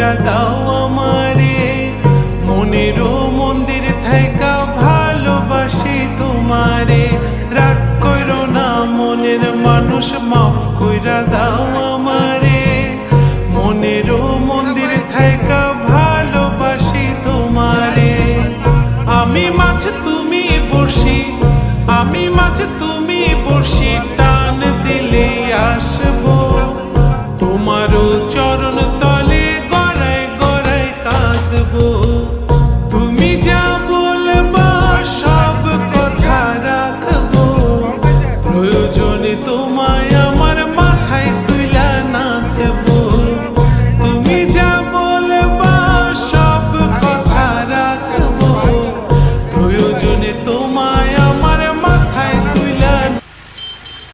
কইরা দাও আমারে, মনেরও মন্দির থাইকা ভালোবাসি তোমারে। রাগ কইরো না মনের মানুষ, মাফ কইরা দাও আমারে, মনেরও মন্দির থাইকা ভালোবাসি তোমারে। আমি মাছ তুমি বড়শি, আমি মাছ তুমি বড়শি, টান দিলে আসবো তোমারও চরণ তলে, গড়ায় গড়ায় কাঁদবো। তুমি যা বলবা সব কথা রাখবো, প্রয়োজন